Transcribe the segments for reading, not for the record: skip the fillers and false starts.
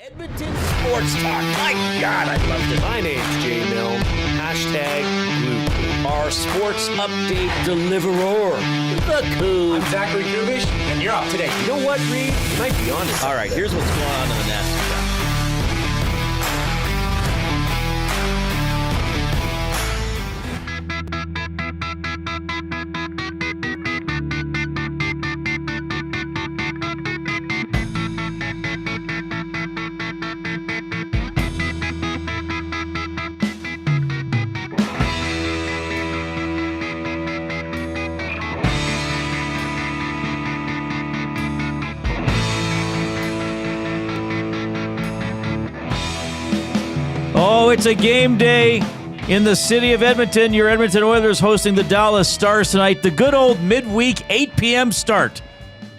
Edmonton Sports Talk. My God, I loved it. My name's Jay Milne. #Blue. Our sports update deliverer, the Koob. I'm Zachary Kubusch, and you're up today. You know what, Reid? You might be honest. All right, here's what's going on in the Nest. Oh, it's a game day in the city of Edmonton. Your Edmonton Oilers hosting the Dallas Stars tonight. The good old midweek 8 p.m. start.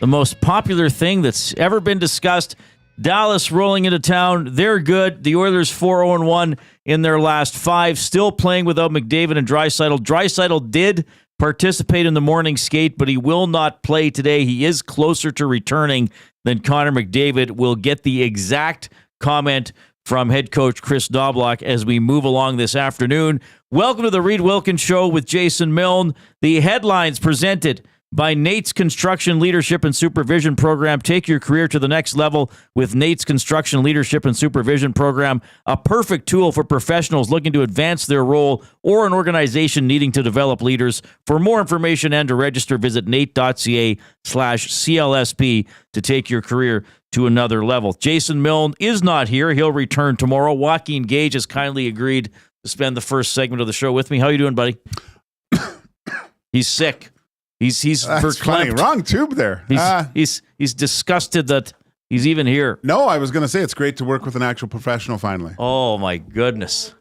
The most popular thing that's ever been discussed. Dallas rolling into town. They're good. The Oilers 4-0-1 in their last 5. Still playing without McDavid and Draisaitl. Draisaitl did participate in the morning skate, but he will not play today. He is closer to returning than Connor McDavid. We'll get the exact comment from head coach Kris Knoblauch as we move along this afternoon. Welcome to the Reid Wilkins Show with Jason Milne. The headlines presented by Nate's Construction Leadership and Supervision Program. Take your career to the next level with Nate's Construction Leadership and Supervision Program, a perfect tool for professionals looking to advance their role or an organization needing to develop leaders. For more information and to register, visit nate.ca/CLSP to take your career to another level. Jason Milne is not here. He'll return tomorrow. Joaquin Gage has kindly agreed to spend the first segment of the show with me. How you doing, buddy? He's sick. He's That's funny. Wrong tube there. He's disgusted that he's even here. No, I was going to say it's great to work with an actual professional finally. Oh my goodness.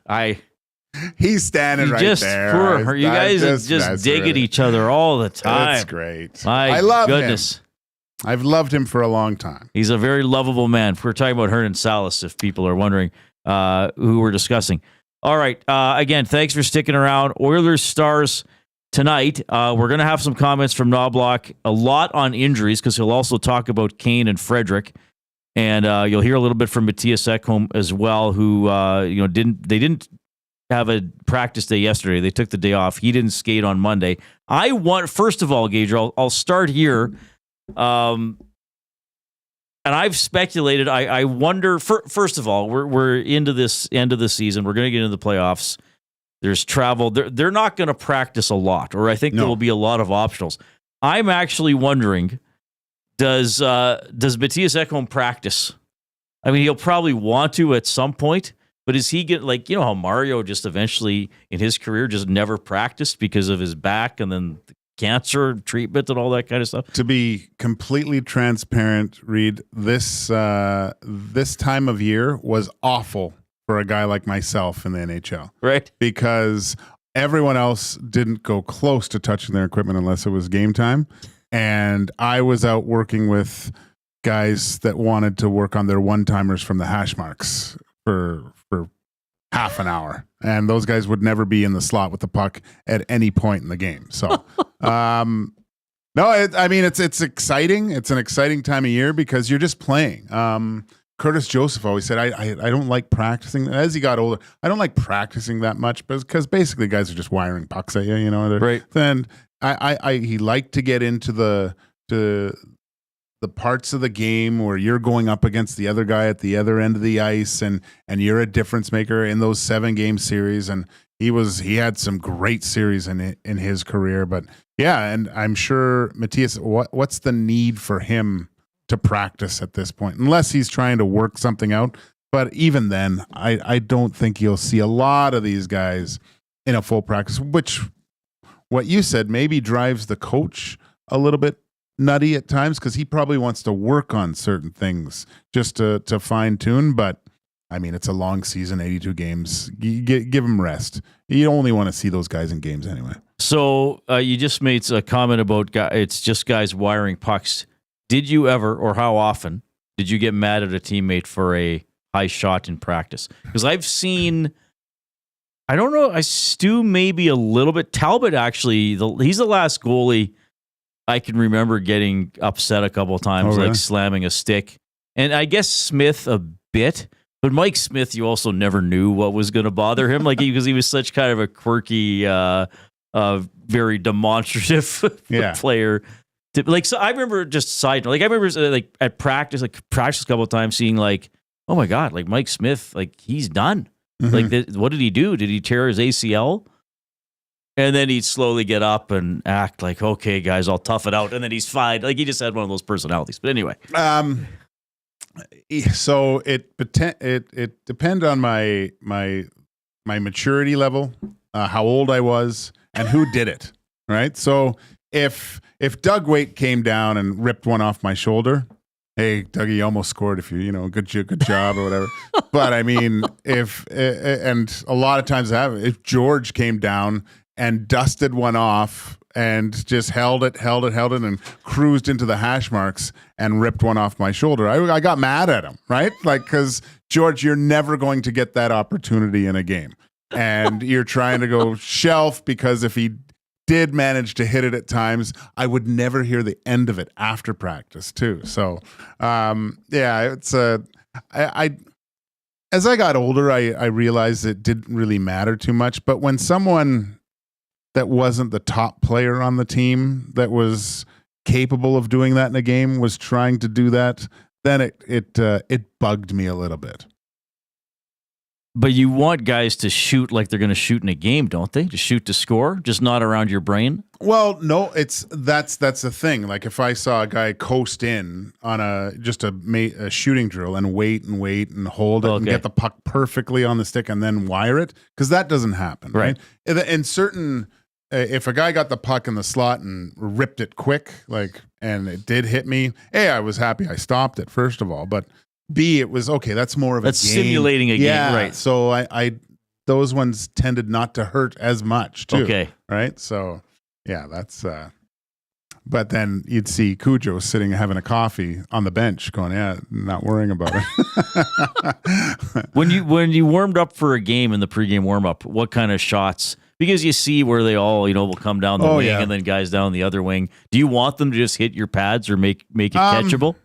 He's standing right there. You guys just dig at each other all the time. That's great. I love goodness. him. I've loved him for a long time. He's a very lovable man. We're talking about Hernan Salas, if people are wondering who we're discussing. All right. Again, thanks for sticking around. Oilers Stars tonight. We're going to have some comments from Knoblauch, a lot on injuries, because he'll also talk about Kane and Frederic. And you'll hear a little bit from Mattias Ekholm as well, who didn't have a practice day yesterday. They took the day off. He didn't skate on Monday. First of all, Gage, I'll start here. And I've speculated. I wonder. First of all, we're into this end of the season. We're going to get into the playoffs. There's travel. They're not going to practice a lot, or I think there will be a lot of optionals. I'm actually wondering, does Mattias Ekholm practice? I mean, he'll probably want to at some point, but is he how Mario just eventually in his career just never practiced because of his back and then cancer treatment and all that kind of stuff? To be completely transparent, Reid, this time of year was awful for a guy like myself in the NHL. Right. Because everyone else didn't go close to touching their equipment unless it was game time. And I was out working with guys that wanted to work on their one-timers from the hash marks for half an hour. And those guys would never be in the slot with the puck at any point in the game. So, it's exciting. It's an exciting time of year because you're just playing. Curtis Joseph always said, I don't like practicing. As he got older, I don't like practicing that much because basically guys are just wiring pucks at you, Right. Then he liked to get into the parts of the game where you're going up against the other guy at the other end of the ice and you're a difference maker in those 7-game series. And he had some great series in his career, but yeah. And I'm sure Mattias, what's the need for him to practice at this point, unless he's trying to work something out. But even then, I don't think you'll see a lot of these guys in a full practice, which what you said maybe drives the coach a little bit nutty at times because he probably wants to work on certain things just to fine tune. But I mean, it's a long season, 82 games. Give them rest. You only want to see those guys in games anyway. So you just made a comment about it's just guys wiring pucks. Did you ever, or how often, did you get mad at a teammate for a high shot in practice? Because I've seen, I don't know, Stu maybe a little bit. Talbot actually, he's the last goalie I can remember getting upset a couple of times, really? like slamming a stick. And I guess Smith a bit. But Mike Smith, you also never knew what was going to bother him, like because he was such kind of a quirky, very demonstrative player. So I remember just side note, like I remember like at practice a couple of times seeing like, oh my God, like Mike Smith, like he's done. Mm-hmm. Like what did he do? Did he tear his ACL? And then he'd slowly get up and act like, okay, guys, I'll tough it out. And then he's fine. Like he just had one of those personalities. But anyway. So it depended on my maturity level, how old I was, and who did it. Right. So if Doug Waite came down and ripped one off my shoulder, hey, Dougie, you almost scored good job or whatever. But I mean, and a lot of times if George came down and dusted one off and just held it and cruised into the hash marks and ripped one off my shoulder, I got mad at him, right? Like, because George, you're never going to get that opportunity in a game. And you're trying to go shelf, because if he did manage to hit it at times, I would never hear the end of it after practice too. So, it's as I got older, I realized it didn't really matter too much. But when someone that wasn't the top player on the team that was capable of doing that in a game was trying to do that, then it bugged me a little bit. But you want guys to shoot like they're going to shoot in a game, don't they? To shoot to score, just not around your brain. Well, no, that's the thing. Like if I saw a guy coast in on a shooting drill and wait and hold it and get the puck perfectly on the stick and then wire it, because that doesn't happen, right? In certain, if a guy got the puck in the slot and ripped it quick, and it did hit me, A, I was happy I stopped it, first of all, but B, it was okay. That's more of that's game. Simulating a game, right? So I those ones tended not to hurt as much too. Okay, right. So yeah, that's. But then you'd see Kubusch sitting having a coffee on the bench, going, "Yeah, not worrying about it." when you warmed up for a game in the pregame warm up, what kind of shots? Because you see where they all will come down the wing and then guys down the other wing. Do you want them to just hit your pads or make it catchable?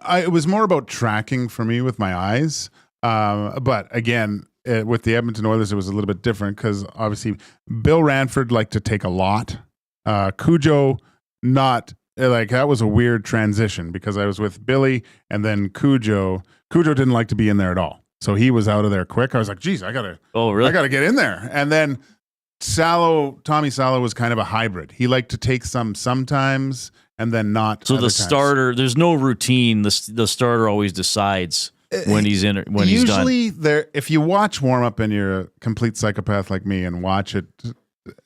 It was more about tracking for me with my eyes. But again, with the Edmonton Oilers, it was a little bit different because obviously Bill Ranford liked to take a lot. Cujo, not like that was a weird transition because I was with Billy and then Cujo. Cujo didn't like to be in there at all. So he was out of there quick. I was like, geez, I gotta get in there. And then Tommy Salo was kind of a hybrid. He liked to take sometimes and then not. So the starter, there's no routine. The starter always decides when he's in it, when he's done. Usually, if you watch warm up and you're a complete psychopath like me and watch it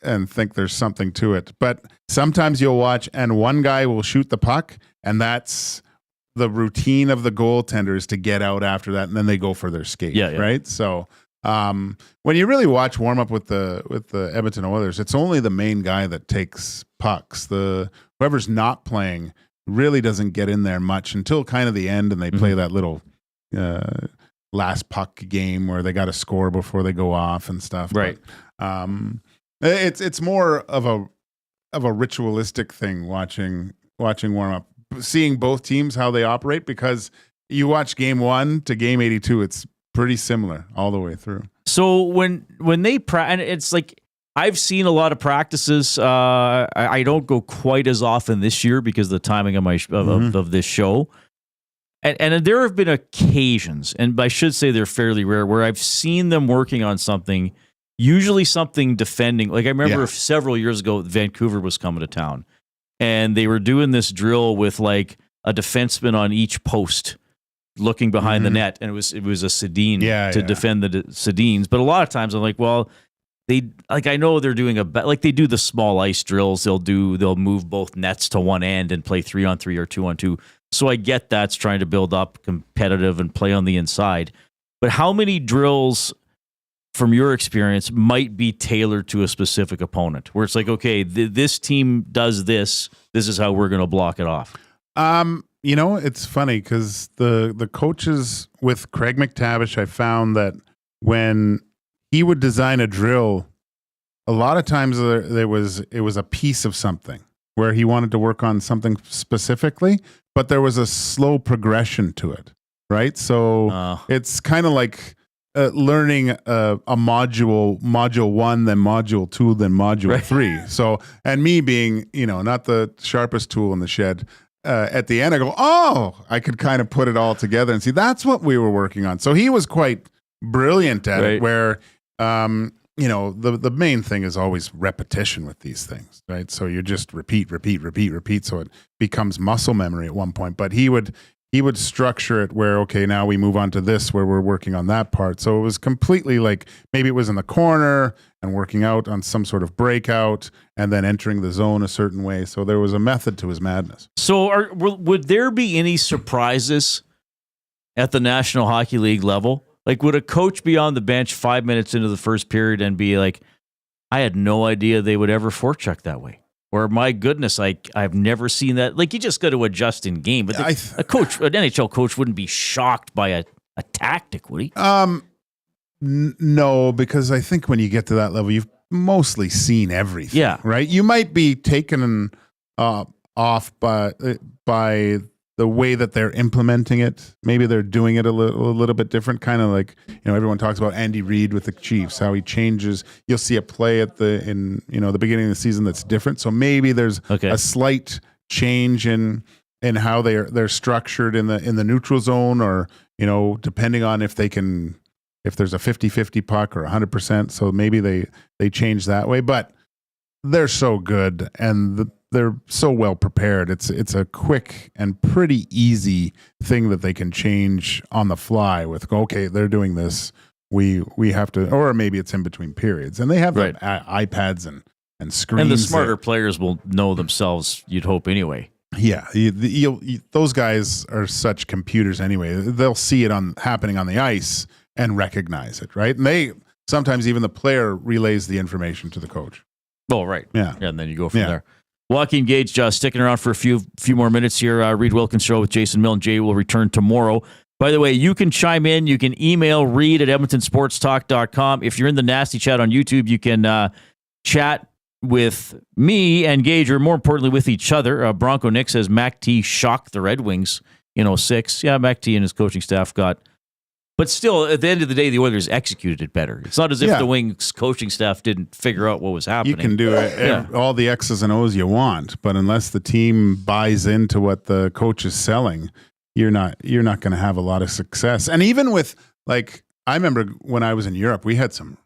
and think there's something to it, but sometimes you'll watch and one guy will shoot the puck, and that's the routine of the goaltenders to get out after that, and then they go for their skate. Yeah. Right. So when you really watch warm up with the Edmonton Oilers, it's only the main guy that takes pucks. Whoever's not playing really doesn't get in there much until kind of the end, and they play that little last puck game where they got to score before they go off and stuff. Right. But, it's more of a ritualistic thing watching warm up, seeing both teams how they operate, because you watch game 1 to game 82, it's pretty similar all the way through. So when they and it's like, I've seen a lot of practices. I don't go quite as often this year because of the timing of of this show. And there have been occasions, and I should say they're fairly rare, where I've seen them working on something, usually something defending. Like I remember several years ago, Vancouver was coming to town, and they were doing this drill with like a defenseman on each post, looking behind the net, and it was a Sedin to defend the Sedins. But a lot of times I'm like, well, I know they're doing they do the small ice drills. They'll move both nets to one end and play 3-on-3 or 2-on-2. So I get that's trying to build up competitive and play on the inside. But how many drills, from your experience, might be tailored to a specific opponent, where it's like, okay, this team does this. This is how we're going to block it off. It's funny because the coaches with Craig McTavish, I found that when he would design a drill, a lot of times it was a piece of something where he wanted to work on something specifically, but there was a slow progression to it, right? So it's kind of like learning a module 1, then module 2, then module 3. So, and me being, not the sharpest tool in the shed, at the end I go, I could kind of put it all together and see that's what we were working on. So he was quite brilliant at it, where, the main thing is always repetition with these things, right? So you just repeat. So it becomes muscle memory at one point, but he would structure it where, okay, now we move on to this, where we're working on that part. So it was completely like, maybe it was in the corner and working out on some sort of breakout and then entering the zone a certain way. So there was a method to his madness. So would there be any surprises at the National Hockey League level? Like, would a coach be on the bench 5 minutes into the first period and be like, I had no idea they would ever forecheck that way? Or, my goodness, I've never seen that. Like, you just got to adjust in game. But an NHL coach wouldn't be shocked by a tactic, would he? No, because I think when you get to that level, you've mostly seen everything, right? You might be taken off by the way that they're implementing it. Maybe they're doing it a little bit different, kind of like, everyone talks about Andy Reid with the Chiefs, how he changes. You'll see a play at the beginning of the season that's different. So maybe there's a slight change in how they're structured in the neutral zone, or, depending on if there's a 50-50 puck or 100%. So maybe they change that way, but they're so good and they're so well prepared. It's a quick and pretty easy thing that they can change on the fly with, okay, they're doing this. We have to, or maybe it's in between periods. And they have iPads and screens. And the smarter players will know themselves, you'd hope anyway. Yeah. Those guys are such computers anyway. They'll see it happening on the ice and recognize it, right? And sometimes even the player relays the information to the coach. Oh, right. Yeah. And then you go from there. Joaquin Gage sticking around for a few more minutes here. Reid Wilkins Show with Jason Milne. Jay will return tomorrow. By the way, you can chime in. You can email Reid at EdmontonSportsTalk.com. If you're in the Nasty Chat on YouTube, you can chat with me and Gage, or more importantly, with each other. Bronco Nick says Mac T shocked the Red Wings in 06. Yeah, Mac T and his coaching staff but still, at the end of the day, the Oilers executed it better. It's not as if the Wings coaching staff didn't figure out what was happening. You can do all the X's and O's you want, but unless the team buys into what the coach is selling, you're not going to have a lot of success. And even with, like, I remember when I was in Europe, we had some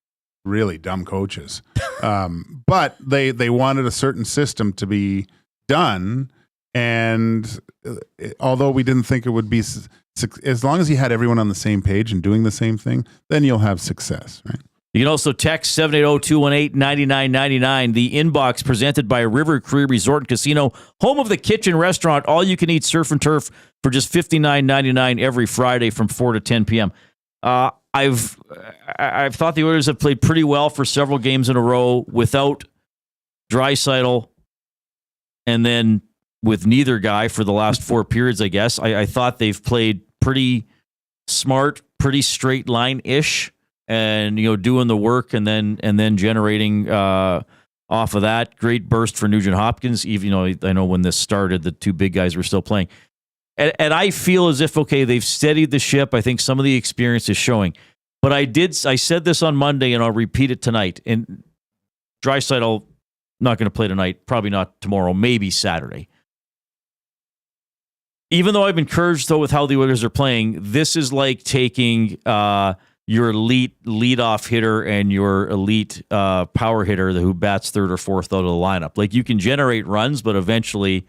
really dumb coaches, but they wanted a certain system to be done. And although we didn't think it would be, as long as you had everyone on the same page and doing the same thing, then you'll have success, right? You can also text 780-218-9999. The inbox presented by River Cree Resort and Casino, home of the kitchen restaurant, all you can eat surf and turf for just $59.99 every Friday from 4 to 10 p.m. I've thought the Oilers have played pretty well for several games in a row without Draisaitl, and then with neither guy for the last 4 periods, I guess. I thought they've played pretty smart, pretty straight line-ish, and doing the work and then generating off of that. Great burst for Nugent Hopkins. Even I know when this started, the two big guys were still playing. And I feel as if, they've steadied the ship. I think some of the experience is showing. But I said this on Monday, and I'll repeat it tonight. And Draisaitl not going to play tonight, probably not tomorrow, maybe Saturday. Even though I'm encouraged, though, with how the Oilers are playing, this is like taking your elite leadoff hitter and your elite power hitter who bats third or fourth out of the lineup. Like, you can generate runs, but eventually...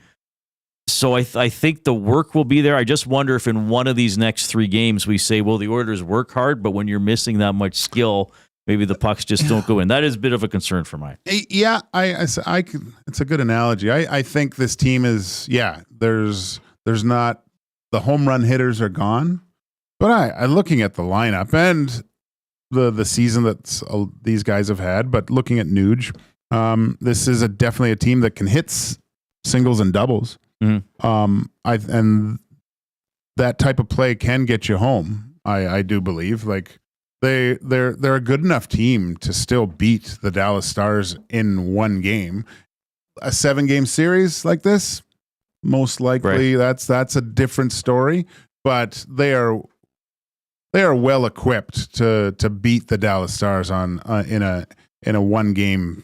So I think the work will be there. I just wonder if in one of these next 3 games we say, well, the Oilers work hard, but when you're missing that much skill, maybe the pucks just don't go in. That is a bit of a concern for mine. Yeah, it's a good analogy. I think this team is, there's not, the home run hitters are gone, but I looking at the lineup and the season that these guys have had, but looking at Nuge, this is definitely a team that can hit singles and doubles. Mm-hmm. And that type of play can get you home. I do believe, like, they're a good enough team to still beat the Dallas Stars in one game. A 7-game series like this, most likely that's a different story. but they are well equipped to beat the Dallas Stars on in a one game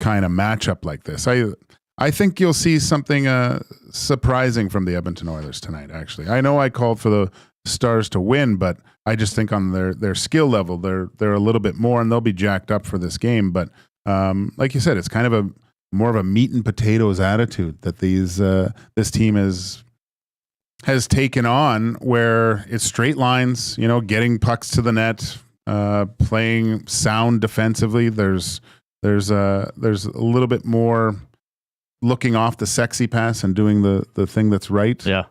kind of matchup like this. I think you'll see something surprising from the Edmonton Oilers tonight. Actually, I know I called for the Stars to win, but I just think on their skill level, they're a little bit more, and they'll be jacked up for this game. But like you said, it's kind of more of a meat and potatoes attitude that this team has taken on, where it's straight lines, getting pucks to the net, playing sound defensively. There's a little bit more looking off the sexy pass and doing the thing that's right. Yeah.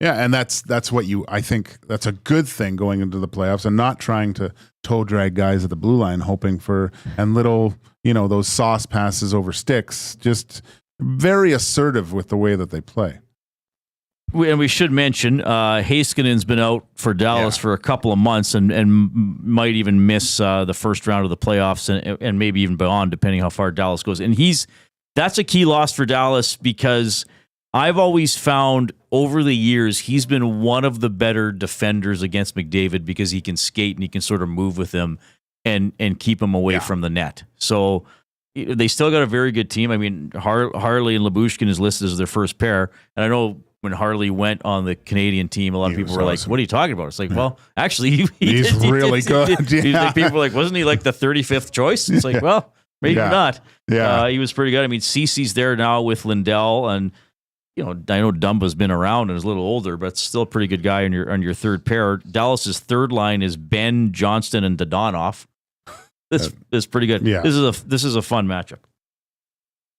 And that's what I think that's a good thing going into the playoffs, and not trying to toe drag guys at the blue line, hoping for, and little, those sauce passes over sticks, just very assertive with the way that they play. And we should mention, Heiskanen's been out for Dallas for a couple of months and might even miss the first round of the playoffs and maybe even beyond, depending how far Dallas goes. And that's a key loss for Dallas, because I've always found over the years he's been one of the better defenders against McDavid, because he can skate and he can sort of move with him and keep him away from the net. So they still got a very good team. I mean, Harley and Lyubushkin is listed as their first pair. And I know when Harley went on the Canadian team, a lot of people were like, what are you talking about? It's like, well, actually, he's really good. People were like, wasn't he like the 35th choice? It's like, well, maybe not. Yeah. He was pretty good. I mean, Cece's there now with Lindell, and I know Dumba's been around and is a little older, but still a pretty good guy on your third pair. Dallas's third line is Ben, Johnston, and Dodonov. This is pretty good. Yeah. This is a fun matchup.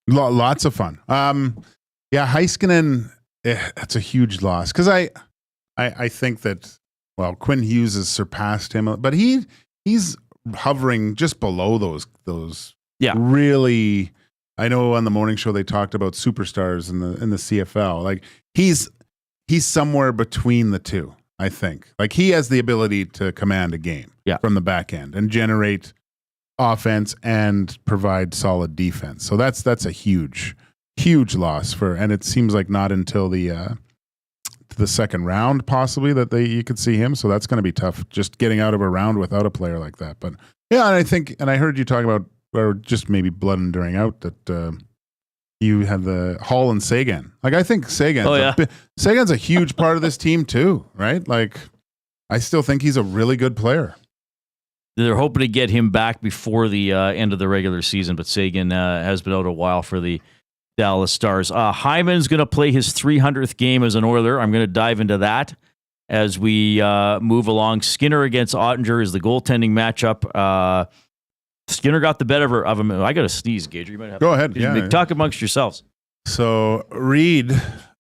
Lots of fun. Heiskanen, that's a huge loss, because I think that, well, Quinn Hughes has surpassed him, but he's hovering just below those really. I know on the morning show they talked about superstars in the CFL. Like he's somewhere between the two. I think like he has the ability to command a game from the back end and generate offense and provide solid defense. So that's a huge loss and it seems like not until the second round possibly that you could see him. So that's going to be tough, just getting out of a round without a player like that. But yeah, and I heard you talking about, or just maybe blood and during out, that you had the Hall and Sagan. Like I think Sagan's a huge part of this team too, right? Like I still think he's a really good player. They're hoping to get him back before the end of the regular season, but Sagan has been out a while for the Dallas Stars. Hyman's going to play his 300th game as an Oiler. I'm going to dive into that as we move along. Skinner against Ottinger is the goaltending matchup. Skinner got the better of him. I got to sneeze, Gager. You might have go ahead. Yeah, talk amongst yourselves. So Reid,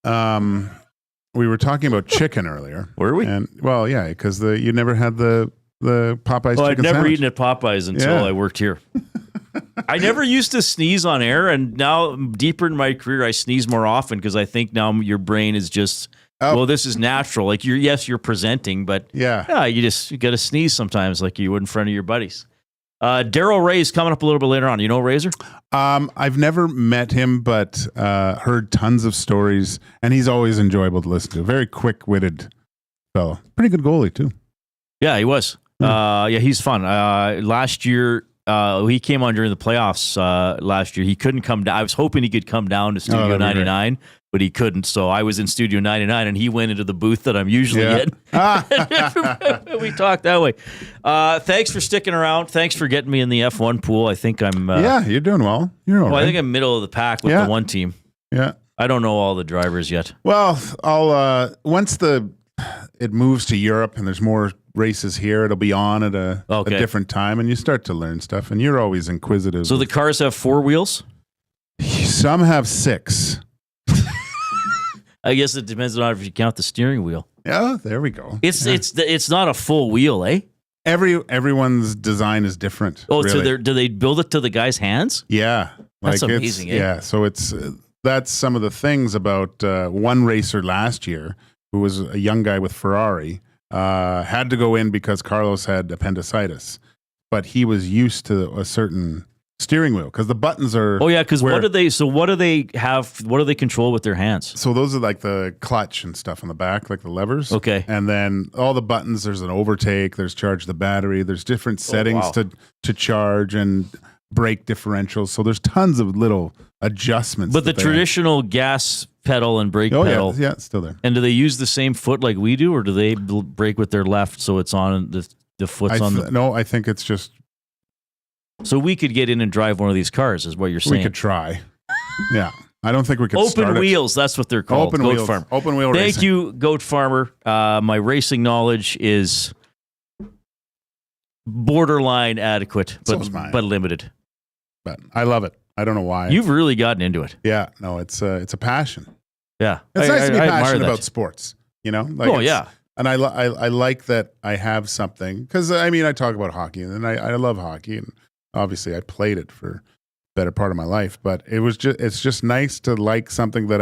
we were talking about chicken earlier. Were we? And well, yeah, because you never had the Popeyes chicken I'd never sandwich. eaten at Popeyes until I worked here. I never used to sneeze on air, and now deeper in my career, I sneeze more often because I think now your brain is just, well, this is natural. Like you're presenting, but you got to sneeze sometimes, like you would in front of your buddies. Daryl Ray's coming up a little bit later on. You know Razor? I've never met him, but heard tons of stories, and he's always enjoyable to listen to. Very quick-witted fellow. Pretty good goalie too. Yeah, he was. He's fun. Last year, he came on during the playoffs. Last year, he couldn't come down. I was hoping he could come down to Studio 99, but he couldn't. So I was in Studio 99, and he went into the booth that I'm usually in. We talked that way. Thanks for sticking around. Thanks for getting me in the F1 pool. I think I'm. You're doing well. You're all right. I think I'm middle of the pack with the one team. Yeah. I don't know all the drivers yet. Well, I'll once it moves to Europe and there's more races here, it'll be on at a different time, and you start to learn stuff, and you're always inquisitive. So the cars have 4 wheels? Some have 6. I guess it depends on if you count the steering wheel. Yeah, there we go. It's not a full wheel, eh? Everyone's design is different. Oh, really. so do they build it to the guy's hands? Yeah, that's amazing. Yeah, so that's some of the things about one racer last year who was a young guy with Ferrari. Had to go in because Carlos had appendicitis, but he was used to a certain steering wheel, because the buttons are. Oh yeah, because what do they have? What do they control with their hands? So those are like the clutch and stuff on the back, like the levers. Okay. And then all the buttons. There's an overtake. There's charge the battery. There's different settings to charge and brake differentials. So there's tons of little adjustments. But the traditional gas pedal and brake pedal, yeah, it's still there. And do they use the same foot like we do, or do they brake with their left so it's on the foot's on the? No, I think it's just. So we could get in and drive one of these cars, is what you're saying. We could try. Yeah. I don't think we could Open wheels, that's what they're called. Open Goat wheels. Farmer. Open wheel Thank racing. you, Goat Farmer. My racing knowledge is borderline adequate, but limited. But I love it. I don't know why. You've really gotten into it. Yeah. No, it's a passion. Yeah. It's nice to be passionate that. about sports, you know? Like yeah. And I like that I have something, because I mean, I talk about hockey and I love hockey, and obviously I played it for the better part of my life, but it's just nice to like something that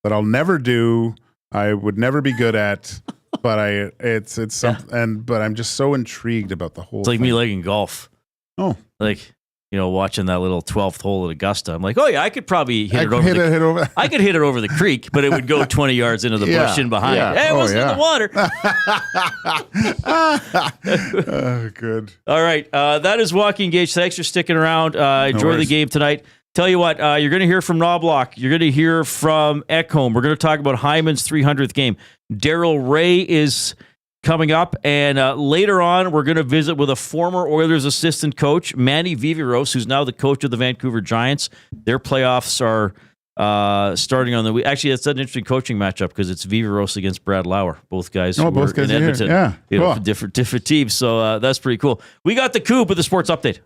I'll never do. I would never be good at, but it's something, but I'm just so intrigued about the whole It's like thing. me liking golf. Oh. Like, watching that little 12th hole at Augusta. I'm like, oh yeah, I could probably hit it over. I could hit it over the creek, but it would go 20 yards into the bush in behind. Yeah. Hey, it wasn't in the water. Good. All right. That is Walking Gauge. Thanks for sticking around. Enjoy the game tonight. Tell you what, you're going to hear from Knoblauch. You're going to hear from Ekholm. We're going to talk about Hyman's 300th game. Daryl Ray is coming up, and later on, we're going to visit with a former Oilers assistant coach, Manny Viveros, who's now the coach of the Vancouver Giants. Their playoffs are starting on the week. Actually, that's an interesting coaching matchup because it's Viveros against Brad Lauer. Both guys were in Edmonton. Yeah, cool. Different teams. So that's pretty cool. We got the Koob with the sports update.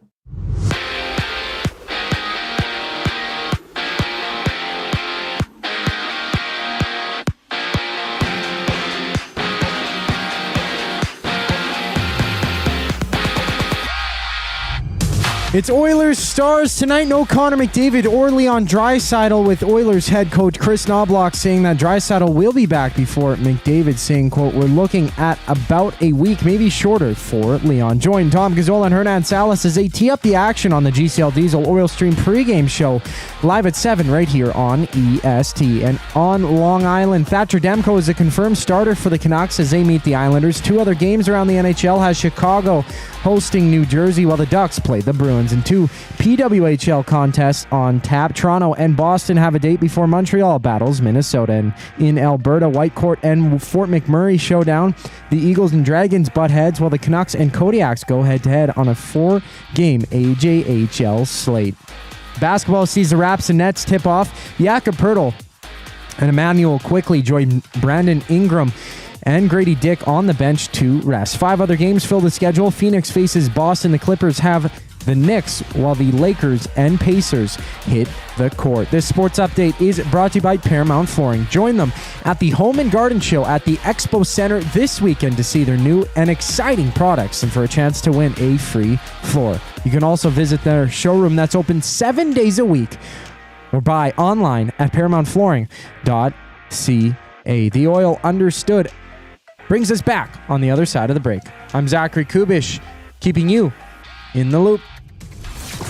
It's Oilers Stars tonight. No Connor McDavid or Leon Draisaitl, with Oilers head coach Kris Knoblauch saying that Draisaitl will be back before McDavid, saying, quote, we're looking at about a week, maybe shorter, for Leon. Join Tom Gazzola and Hernan Salas as they tee up the action on the GCL Diesel Oil Stream pregame show live at 7 right here on EST. And on Long Island, Thatcher Demko is a confirmed starter for the Canucks as they meet the Islanders. 2 other games around the NHL has Chicago hosting New Jersey, while the Ducks play the Bruins. And 2 PWHL contests on tap. Toronto and Boston have a date before Montreal battles Minnesota. And in Alberta, Whitecourt and Fort McMurray showdown. The Eagles and Dragons butt heads, while the Canucks and Kodiaks go head-to-head on a 4-game AJHL slate. Basketball sees the Raps and Nets tip off. Jakob Poeltl and Emmanuel Quickly join Brandon Ingram and Grady Dick on the bench to rest. 5 other games fill the schedule. Phoenix faces Boston. The Clippers have the Knicks, while the Lakers and Pacers hit the court. This sports update is brought to you by Paramount Flooring. Join them at the Home and Garden Show at the Expo Center this weekend to see their new and exciting products and for a chance to win a free floor. You can also visit their showroom that's open 7 days a week or buy online at ParamountFlooring.ca. The Oil Understood brings us back on the other side of the break. I'm Zachary Kubusch, keeping you in the loop.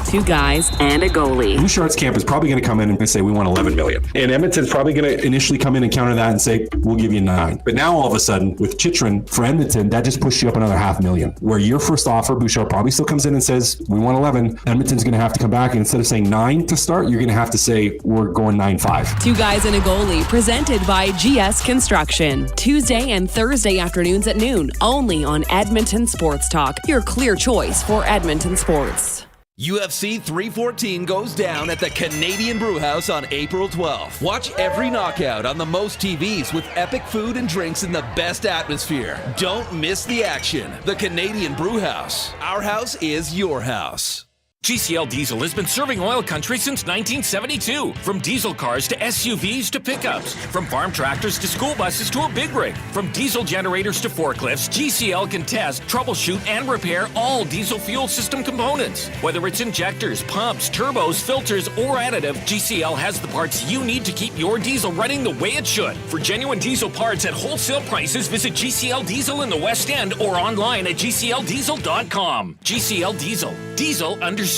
2 guys and a goalie. Bouchard's camp is probably going to come in and say, we want $11 million. And Edmonton's probably going to initially come in and counter that and say, we'll give you 9. But now all of a sudden, with Chychrun for Edmonton, that just pushed you up another $500,000. Where your first offer, Bouchard probably still comes in and says, we want 11. Edmonton's going to have to come back, and instead of saying 9 to start, you're going to have to say, we're going 9-5. 2 guys and a goalie, presented by GS Construction. Tuesday and Thursday afternoons at noon, only on Edmonton Sports Talk, your clear choice for Edmonton sports. UFC 314 goes down at the Canadian Brewhouse on April 12th. Watch every knockout on the most TVs with epic food and drinks in the best atmosphere. Don't miss the action. The Canadian Brewhouse. Our house is your house. GCL Diesel has been serving oil country since 1972. From diesel cars to SUVs to pickups. From farm tractors to school buses to a big rig. From diesel generators to forklifts, GCL can test, troubleshoot, and repair all diesel fuel system components. Whether it's injectors, pumps, turbos, filters, or additive, GCL has the parts you need to keep your diesel running the way it should. For genuine diesel parts at wholesale prices, visit GCL Diesel in the West End or online at GCLDiesel.com. GCL Diesel. Diesel understood.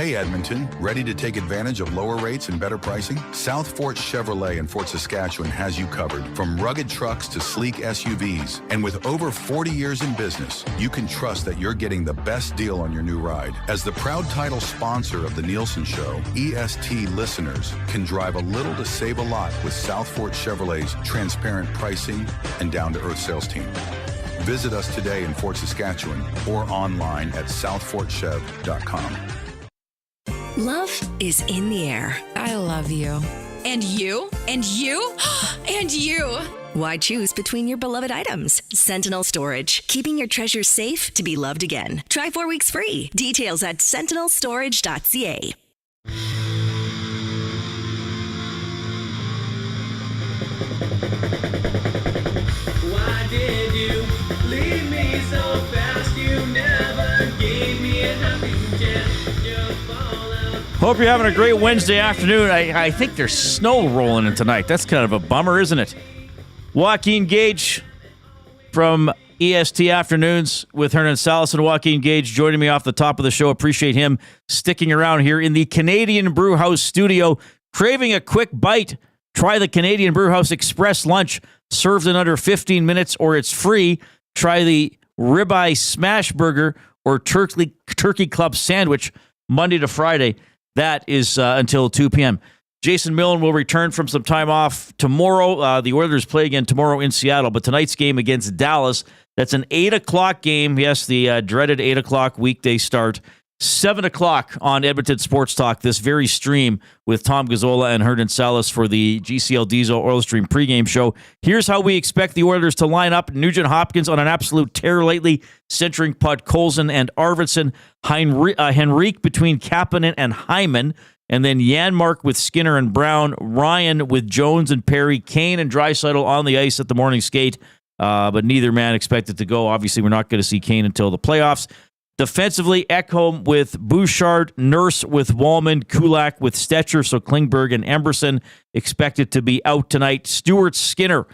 Hey Edmonton, ready to take advantage of lower rates and better pricing? South Fort Chevrolet in Fort Saskatchewan has you covered. From rugged trucks to sleek SUVs. And with over 40 years in business, you can trust that you're getting the best deal on your new ride. As the proud title sponsor of the Nielsen Show, EST listeners can drive a little to save a lot with South Fort Chevrolet's transparent pricing and down-to-earth sales team. Visit us today in Fort Saskatchewan or online at southfortchev.com. Love is in the air. I love you. And you? And you? And you! Why choose between your beloved items? Sentinel Storage, keeping your treasures safe to be loved again. Try 4 weeks free. Details at sentinelstorage.ca. Why did you leave me so fast? You never gave me a helping chance. Hope you're having a great Wednesday afternoon. I think there's snow rolling in tonight. That's kind of a bummer, isn't it? Joaquin Gage from EST Afternoons with Hernan Salas and Joaquin Gage joining me off the top of the show. Appreciate him sticking around here in the Canadian Brewhouse studio. Craving a quick bite? Try the Canadian Brewhouse Express Lunch, served in under 15 minutes, or it's free. Try the Ribeye Smash Burger or Turkey Club Sandwich Monday to Friday. That is until 2 p.m. Jason Milne will return from some time off tomorrow. The Oilers play again tomorrow in Seattle, but tonight's game against Dallas, that's an 8 o'clock game. Yes, the dreaded 8 o'clock weekday start. 7 o'clock on Edmonton Sports Talk, this very stream with Tom Gazzola and Hernan Salas for the GCL Diesel Oil Stream pregame show. Here's how we expect the Oilers to line up. Nugent Hopkins on an absolute tear lately, centering Podkolzin and Arvidsson. Henrique between Kapanen and Hyman. And then Janmark with Skinner and Brown. Ryan with Jones and Perry. Kane and Draisaitl on the ice at the morning skate. But neither man expected to go. Obviously, we're not going to see Kane until the playoffs. Defensively, Ekholm with Bouchard, Nurse with Wallman, Kulak with Stetcher, so Klingberg and Emberson expected to be out tonight. Stuart Skinner,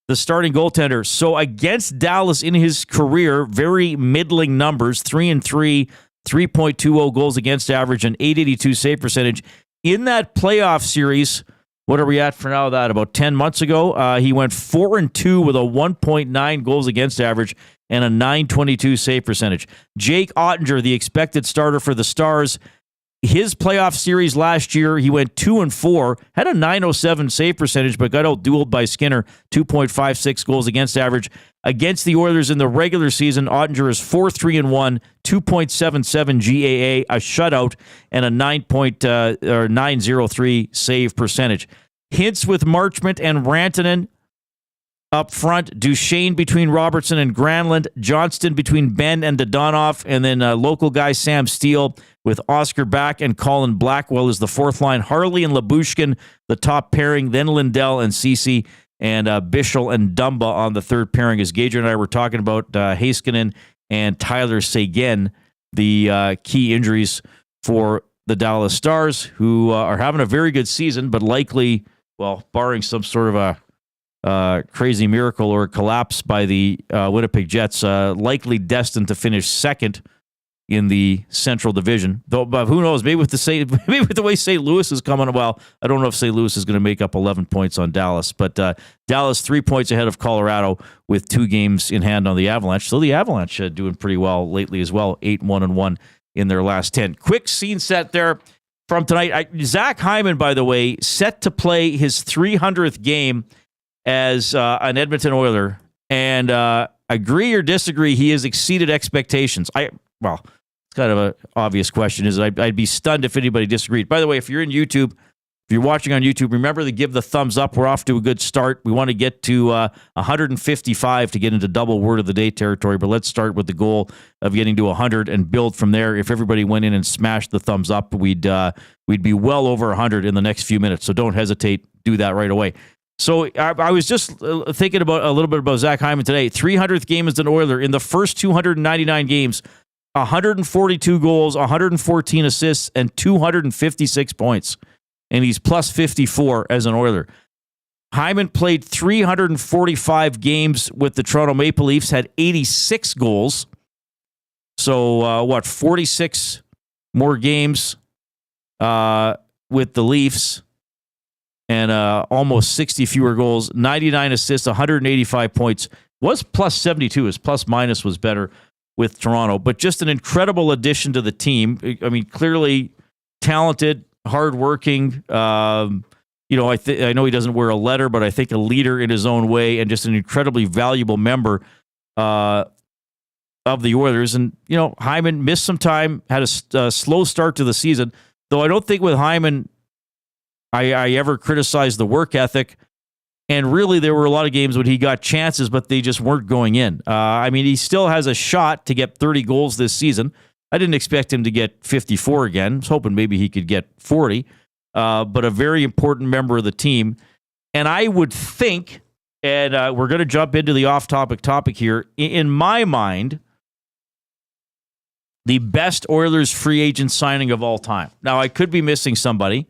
the starting goaltender. So against Dallas in his career, very middling numbers, 3-3, 3.20 goals against average, and .882 save percentage. In that playoff series, what are we at for now? That about 10 months ago, he went 4-2 with a 1.9 goals against average and a .922 save percentage. Jake Ottinger, the expected starter for the Stars, his playoff series last year, he went 2-4, had a .907 save percentage, but got out-dueled by Skinner, 2.56 goals against average. Against the Oilers in the regular season, Ottinger is 4-3-1, 2.77 GAA, a shutout, and a 903 save percentage. Hintz with Marchment and Rantanen up front. Duchesne between Robertson and Granlund. Johnston between Ben and Dodonov. And then local guy Sam Steele with Oscar Back and Colin Blackwell is the fourth line. Harley and Labushkin, the top pairing. Then Lindell and Ceci. And Bischel and Dumba on the third pairing. As Gager and I were talking about Heiskanen and Tyler Seguin, the key injuries for the Dallas Stars, who are having a very good season, but likely, well, barring some sort of a crazy miracle or collapse by the Winnipeg Jets, likely destined to finish second in the Central Division. Though, but who knows? Maybe with the way St. Louis is coming. Well, I don't know if St. Louis is going to make up 11 points on Dallas, but Dallas 3 points ahead of Colorado with 2 games in hand on the Avalanche. So the Avalanche doing pretty well lately as well, 8-1-1 in their last 10. Quick scene set there from tonight. Zach Hyman, by the way, set to play his 300th game as an Edmonton Oiler, and agree or disagree, he has exceeded expectations. Well, it's kind of an obvious question. I'd be stunned if anybody disagreed. By the way, if you're in YouTube, if you're watching on YouTube, remember to give the thumbs up. We're off to a good start. We want to get to 155 to get into double word of the day territory, but let's start with the goal of getting to 100 and build from there. If everybody went in and smashed the thumbs up, we'd be well over 100 in the next few minutes, so don't hesitate. Do that right away. So I was just thinking about a little bit about Zach Hyman today. 300th game as an Oiler. In the first 299 games, 142 goals, 114 assists, and 256 points. And he's plus 54 as an Oiler. Hyman played 345 games with the Toronto Maple Leafs, had 86 goals. So, 46 more games with the Leafs and almost 60 fewer goals, 99 assists, 185 points. Was plus 72. His plus minus was better with Toronto, but just an incredible addition to the team. I mean, clearly talented, hardworking. I know he doesn't wear a letter, but I think a leader in his own way, and just an incredibly valuable member of the Oilers. And Hyman missed some time, had a slow start to the season. Though I don't think with Hyman, I ever criticized the work ethic. And really, there were a lot of games when he got chances, but they just weren't going in. He still has a shot to get 30 goals this season. I didn't expect him to get 54 again. I was hoping maybe he could get 40. But a very important member of the team. And I would think, and we're going to jump into the off-topic here, in my mind, the best Oilers free agent signing of all time. Now, I could be missing somebody.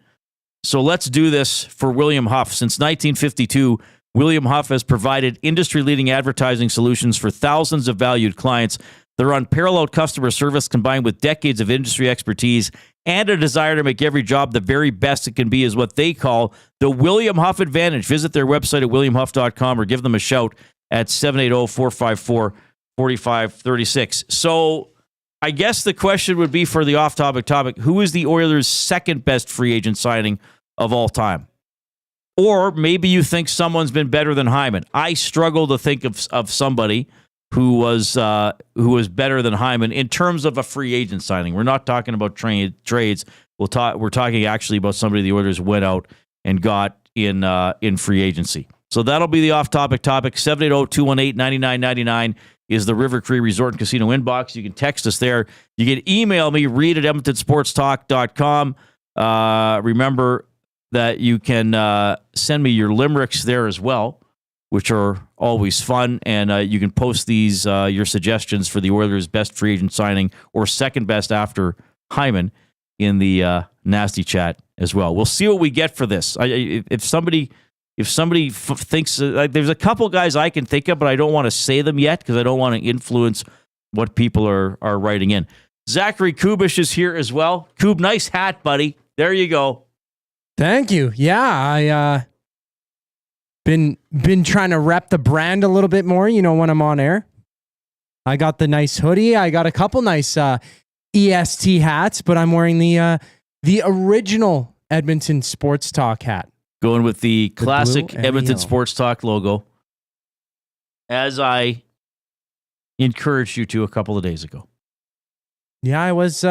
So let's do this for William Huff. Since 1952, William Huff has provided industry-leading advertising solutions for thousands of valued clients. Their unparalleled customer service, combined with decades of industry expertise and a desire to make every job the very best it can be, is what they call the William Huff Advantage. Visit their website at williamhuff.com or give them a shout at 780-454-4536. So I guess the question would be, for the off-topic, who is the Oilers' second best free agent signing of all time? Or maybe you think someone's been better than Hyman. I struggle to think of somebody who was better than Hyman in terms of a free agent signing. We're not talking about trades. We're talking actually about somebody the Oilers went out and got in free agency. So that'll be the off-topic. 780-218-9999 is the River Cree Resort and Casino inbox. You can text us there. You can email me, Reid at EdmontonSportsTalk.com. Remember that you can send me your limericks there as well, which are always fun. And you can post these, your suggestions for the Oilers' best free agent signing or second best after Hyman in the nasty chat as well. We'll see what we get for this. If somebody thinks, there's a couple guys I can think of, but I don't want to say them yet because I don't want to influence what people are writing in. Zachary Kubusch is here as well. Koob, nice hat, buddy. There you go. Thank you. Yeah, I been trying to rep the brand a little bit more, when I'm on air. I got the nice hoodie. I got a couple nice EST hats, but I'm wearing the original Edmonton Sports Talk hat. Going with the classic Edmonton Sports Talk logo, as I encouraged you to a couple of days ago. Yeah, I was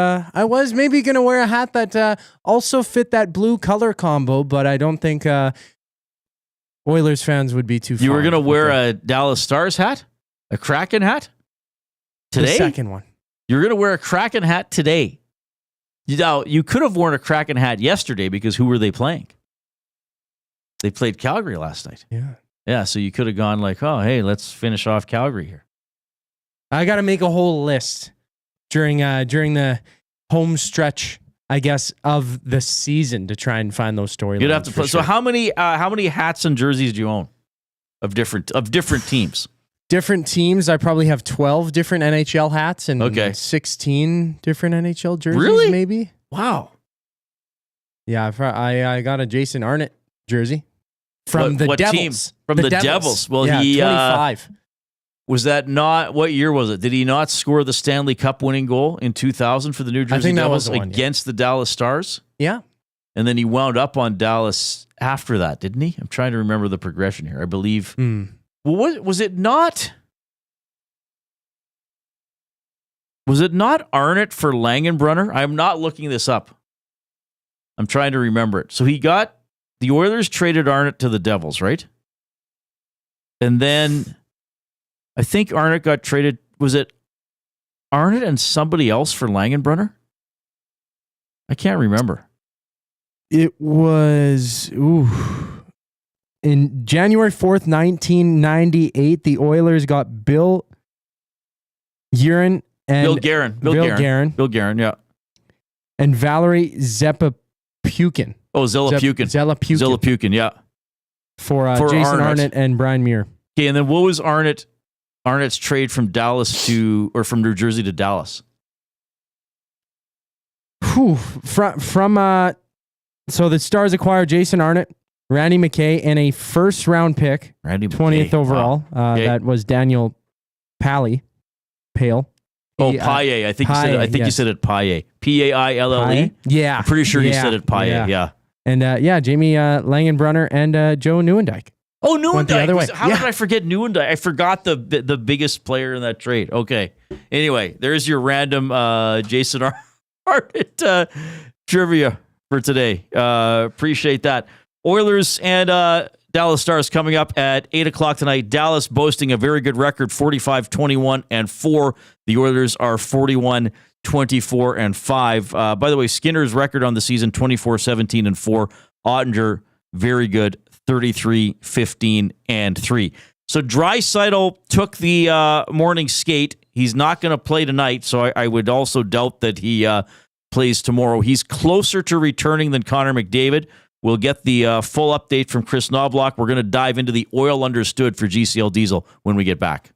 maybe going to wear a hat that also fit that blue color combo, but I don't think Oilers fans would be too fond. You were going to wear a Dallas Stars hat? A Kraken hat? Today? The second one. You're going to wear a Kraken hat today. You could have worn a Kraken hat yesterday because who were they playing? They played Calgary last night. Yeah. Yeah, so you could have gone like, oh, hey, let's finish off Calgary here. I got to make a whole list during the home stretch, I guess, of the season to try and find those storylines. You'd have to play. So how many hats and jerseys do you own of different teams? Different teams. I probably have 12 different NHL hats and 16 different NHL jerseys. Really? Maybe. Wow. Yeah, I got a Jason Arnott jersey from the Devils. Team? From the Devils. Well, yeah, he 25. Was that not, what year was it? Did he not score the Stanley Cup winning goal in 2000 for the New Jersey Devils against the Dallas Stars? Yeah. And then he wound up on Dallas after that, didn't he? I'm trying to remember the progression here. I believe. Well, was it not Arnott for Langenbrunner? I'm not looking this up. I'm trying to remember it. So the Oilers traded Arnott to the Devils, right? And then I think Arnott got traded. Was it Arnott and somebody else for Langenbrunner? I can't remember. It was in January 4th, 1998. The Oilers got Bill Guerin and Bill Guerin, yeah, and Valerie Zepapukin. Oh, Zelapukin, yeah, for Jason Arnott and Brian Muir. Okay, and then what was Arnott's trade from Dallas from New Jersey to Dallas? So the Stars acquired Jason Arnott, Randy McKay, and a first-round pick, 20th overall. That was Daniel Pale. Oh, Paille. I think you said it Paille. Paille. Yeah. I'm pretty sure you said it Paille. Yeah. And Jamie Langenbrunner and Joe Nieuwendyk. Oh, Nieuwendyk. How Yeah. did I forget Nieuwendyk? I forgot the biggest player in that trade. Okay. Anyway, there's your random Jason Arnott trivia for today. Appreciate that. Oilers and Dallas Stars coming up at 8 o'clock tonight. Dallas boasting a very good record, 45-21-4. The Oilers are 41-24-5. By the way, Skinner's record on the season, 24-17-4. Ottinger, very good, 33-15-3. So Draisaitl took the morning skate. He's not going to play tonight, so I would also doubt that he plays tomorrow. He's closer to returning than Connor McDavid. We'll get the full update from Kris Knoblauch. We're going to dive into the oil understood for GCL Diesel when we get back.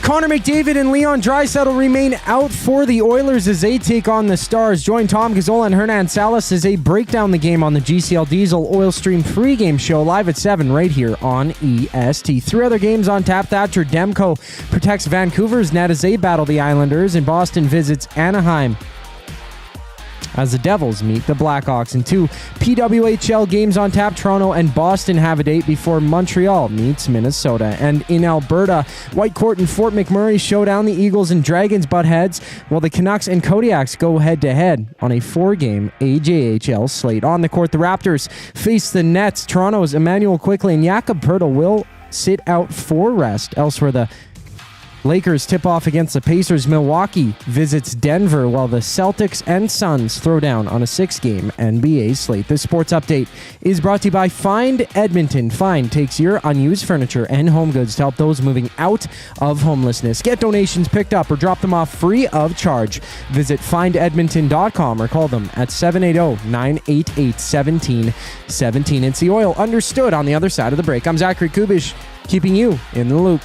Connor McDavid and Leon Draisaitl remain out for the Oilers as they take on the Stars. Join Tom Gazzola and Hernan Salas as they break down the game on the GCL Diesel Oil Stream pregame show live at 7 right here on EST. 3 other games on tap. Thatcher Demko protects Vancouver's net as they battle the Islanders, and Boston visits Anaheim as the Devils meet the Blackhawks. And 2 PWHL games on tap. Toronto and Boston have a date before Montreal meets Minnesota. And in Alberta, Whitecourt and Fort McMurray showdown. The Eagles and Dragons butt heads, while the Canucks and Kodiaks go head-to-head on a 4-game AJHL slate. On the court, the Raptors face the Nets. Toronto's Emmanuel Quickley and Jakob Poeltl will sit out for rest. Elsewhere, the Lakers tip off against the Pacers. Milwaukee visits Denver, while the Celtics and Suns throw down on a 6-game NBA slate. This sports update is brought to you by Find Edmonton. Find takes your unused furniture and home goods to help those moving out of homelessness. Get donations picked up or drop them off free of charge. Visit findedmonton.com or call them at 780-988-1717. It's the Oil Understood on the other side of the break. I'm Zachary Kubusch, keeping you in the loop.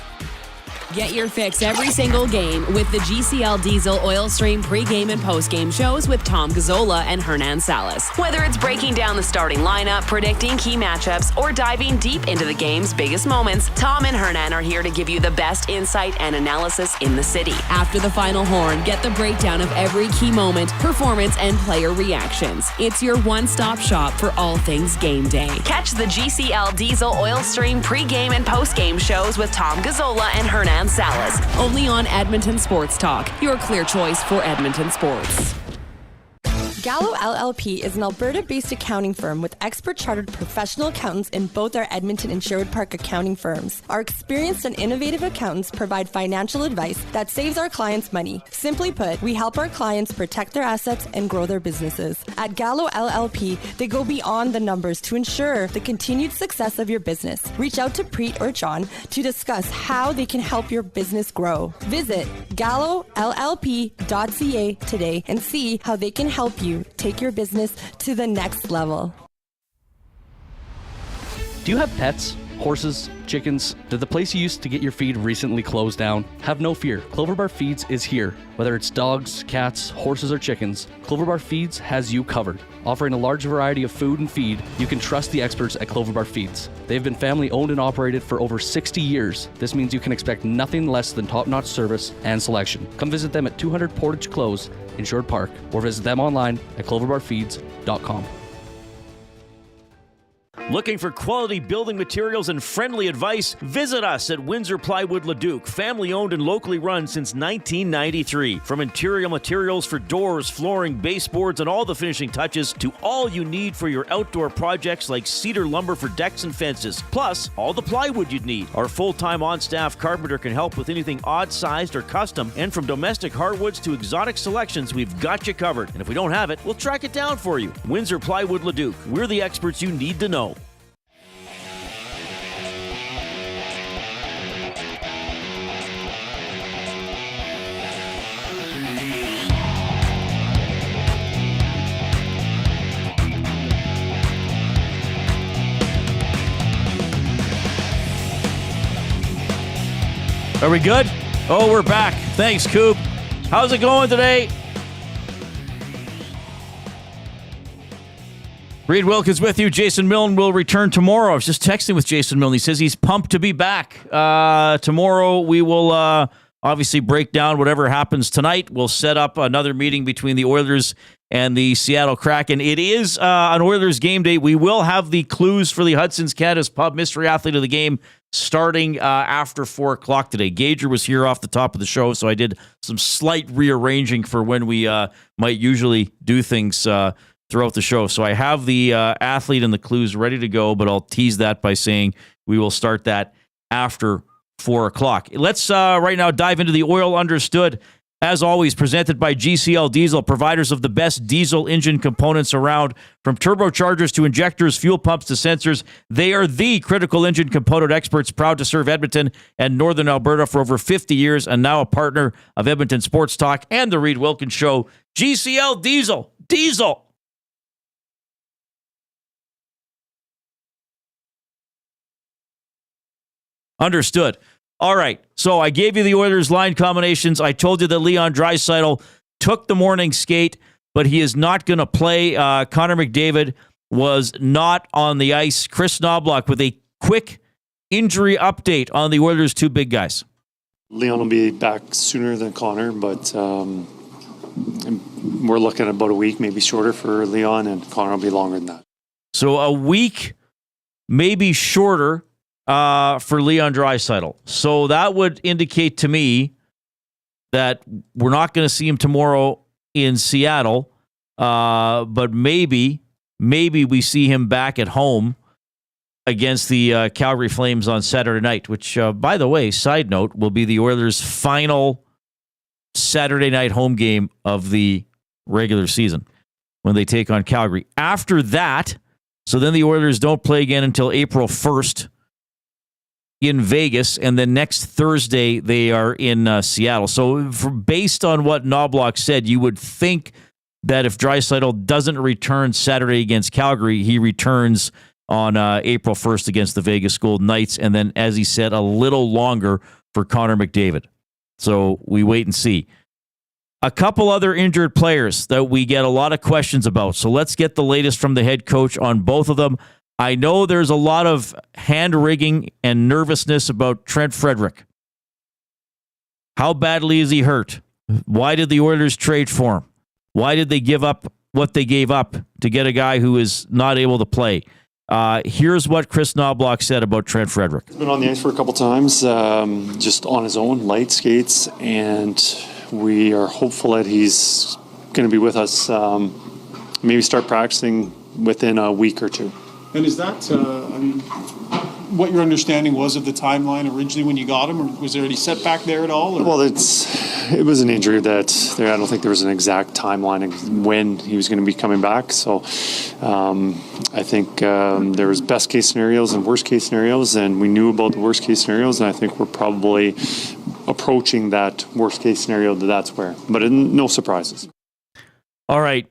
Get your fix every single game with the GCL Diesel Oil Stream pregame and postgame shows with Tom Gazzola and Hernan Salas. Whether it's breaking down the starting lineup, predicting key matchups, or diving deep into the game's biggest moments, Tom and Hernan are here to give you the best insight and analysis in the city. After the final horn, get the breakdown of every key moment, performance, and player reactions. It's your one-stop shop for all things game day. Catch the GCL Diesel Oil Stream pregame and postgame shows with Tom Gazzola and Hernan Salas, only on Edmonton Sports Talk, your clear choice for Edmonton sports. Gallo LLP is an Alberta-based accounting firm with expert chartered professional accountants in both our Edmonton and Sherwood Park accounting firms. Our experienced and innovative accountants provide financial advice that saves our clients money. Simply put, we help our clients protect their assets and grow their businesses. At Gallo LLP, they go beyond the numbers to ensure the continued success of your business. Reach out to Preet or John to discuss how they can help your business grow. Visit gallollp.ca today and see how they can help you take your business to the next level. Do you have pets? Horses? Chickens? Did the place you used to get your feed recently close down? Have no fear. Clover Bar Feeds is here. Whether it's dogs, cats, horses, or chickens, Clover Bar Feeds has you covered. Offering a large variety of food and feed, you can trust the experts at Clover Bar Feeds. They've been family owned and operated for over 60 years. This means you can expect nothing less than top-notch service and selection. Come visit them at 200 Portage Close in Sherwood Park, or visit them online at cloverbarfeeds.com. Looking for quality building materials and friendly advice? Visit us at Windsor Plywood Leduc, family owned and locally run since 1993. From interior materials for doors, flooring, baseboards, and all the finishing touches to all you need for your outdoor projects like cedar lumber for decks and fences, plus all the plywood you'd need. Our full-time on-staff carpenter can help with anything odd-sized or custom, and from domestic hardwoods to exotic selections, we've got you covered. And if we don't have it, we'll track it down for you. Windsor Plywood Leduc. We're the experts you need to know. Are we good? Oh, we're back. Thanks, Koob. How's it going today? Reid Wilkins with you. Jason Milne will return tomorrow. I was just texting with Jason Milne. He says he's pumped to be back. Tomorrow we will obviously break down whatever happens tonight. We'll set up another meeting between the Oilers and the Seattle Kraken. It is an Oilers game day. We will have the clues for the Hudson's Canada's Pub Mystery Athlete of the Game starting after 4 o'clock today. Gager was here off the top of the show, so I did some slight rearranging for when we might usually do things throughout the show. So I have the athlete and the clues ready to go, but I'll tease that by saying we will start that after 4 o'clock. Let's right now dive into the Oil Understood. As always, presented by GCL Diesel, providers of the best diesel engine components around. From turbochargers to injectors, fuel pumps to sensors, they are the critical engine component experts, proud to serve Edmonton and Northern Alberta for over 50 years, and now a partner of Edmonton Sports Talk and the Reid Wilkins Show. GCL Diesel. Diesel. Understood. All right, so I gave you the Oilers line combinations. I told you that Leon Draisaitl took the morning skate, but he is not going to play. Connor McDavid was not on the ice. Kris Knoblauch with a quick injury update on the Oilers' two big guys. Leon will be back sooner than Connor, but we're looking at about a week, maybe shorter for Leon, and Connor will be longer than that. So a week, maybe shorter, for Leon Draisaitl. So that would indicate to me that we're not going to see him tomorrow in Seattle, but maybe we see him back at home against the Calgary Flames on Saturday night, which, by the way, side note, will be the Oilers' final Saturday night home game of the regular season when they take on Calgary. After that, so then the Oilers don't play again until April 1st, in Vegas, and then next Thursday they are in Seattle. So based on what Knoblauch said, you would think that if Draisaitl doesn't return Saturday against Calgary, he returns on April 1st against the Vegas Golden Knights, and then, as he said, a little longer for Connor McDavid. So we wait and see. A couple other injured players that we get a lot of questions about. So let's get the latest from the head coach on both of them. I know there's a lot of hand-wringing and nervousness about Trent Frederic. How badly is he hurt? Why did the Oilers trade for him? Why did they give up what they gave up to get a guy who is not able to play? Here's what Kris Knoblauch said about Trent Frederic. He's been on the ice for a couple times, just on his own, light skates, and we are hopeful that he's going to be with us, maybe start practicing within a week or two. And is that, what your understanding was of the timeline originally when you got him, or was there any setback there at all? Or? Well, it was an injury that I don't think there was an exact timeline of when he was going to be coming back. So I think there was best case scenarios and worst case scenarios, and we knew about the worst case scenarios, and I think we're probably approaching that worst case scenario. That's where, but no surprises. All right.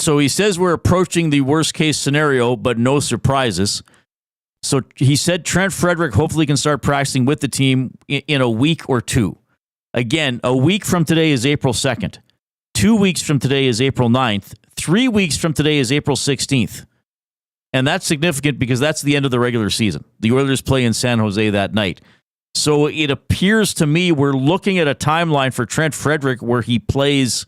So he says we're approaching the worst case scenario, but no surprises. So he said Trent Frederic hopefully can start practicing with the team in a week or two. Again, a week from today is April 2nd. 2 weeks from today is April 9th. 3 weeks from today is April 16th. And that's significant because that's the end of the regular season. The Oilers play in San Jose that night. So it appears to me we're looking at a timeline for Trent Frederic where he plays...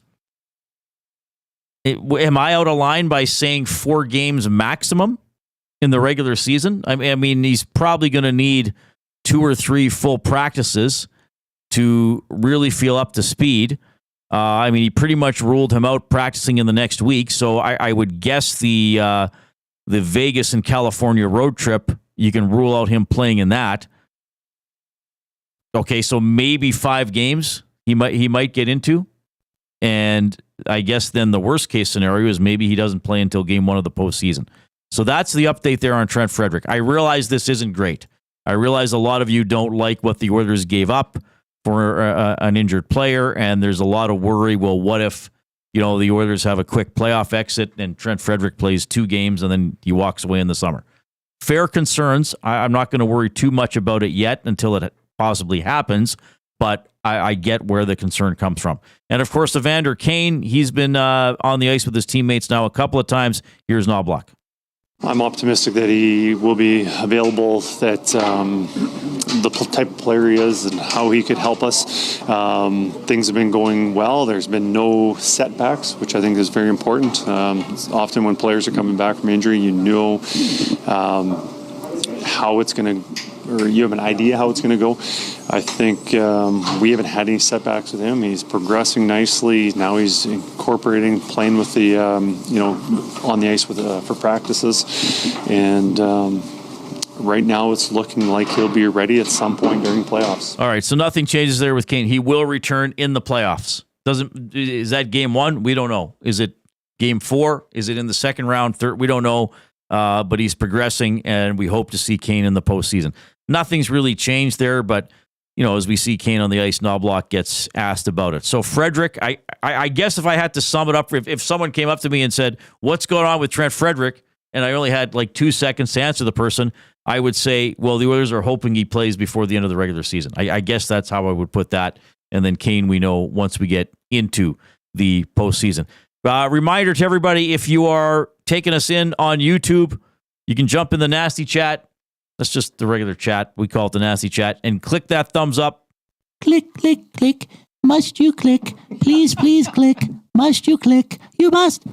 Am I out of line by saying 4 games maximum in the regular season? I mean, he's probably going to need 2 or 3 full practices to really feel up to speed. He pretty much ruled him out practicing in the next week. So I would guess the Vegas and California road trip, you can rule out him playing in that. Okay, so maybe 5 games he might get into. And I guess then the worst case scenario is maybe he doesn't play until game 1 of the postseason. So that's the update there on Trent Frederic. I realize this isn't great. I realize a lot of you don't like what the Oilers gave up for an injured player, and there's a lot of worry. Well, what if the Oilers have a quick playoff exit and Trent Frederic plays 2 games and then he walks away in the summer? Fair concerns. I'm not going to worry too much about it yet until it possibly happens, but I get where the concern comes from. And, of course, Evander Kane, he's been on the ice with his teammates now a couple of times. Here's Knoblauch. I'm optimistic that he will be available, that the type of player he is and how he could help us. Things have been going well. There's been no setbacks, which I think is very important. Often when players are coming back from injury, you know how it's going to, or you have an idea how it's going to go. I think we haven't had any setbacks with him. He's progressing nicely. Now he's incorporating, playing with the, on the ice with for practices. And right now it's looking like he'll be ready at some point during playoffs. All right, so nothing changes there with Kane. He will return in the playoffs. Is that game 1? We don't know. Is it game 4? Is it in the second round, third? We don't know. But he's progressing, and we hope to see Kane in the postseason. Nothing's really changed there, but as we see Kane on the ice, Knoblauch gets asked about it. So Frederic, I guess if I had to sum it up, if someone came up to me and said, "What's going on with Trent Frederic?" and I only had like 2 seconds to answer the person, I would say, well, the Oilers are hoping he plays before the end of the regular season. I guess that's how I would put that. And then Kane, we know once we get into the postseason. Reminder to everybody, if you are taking us in on YouTube, you can jump in the nasty chat. That's just the regular chat. We call it the nasty chat. And click that thumbs up. Click, click, click. Must you click? Please, please click. Must you click? You must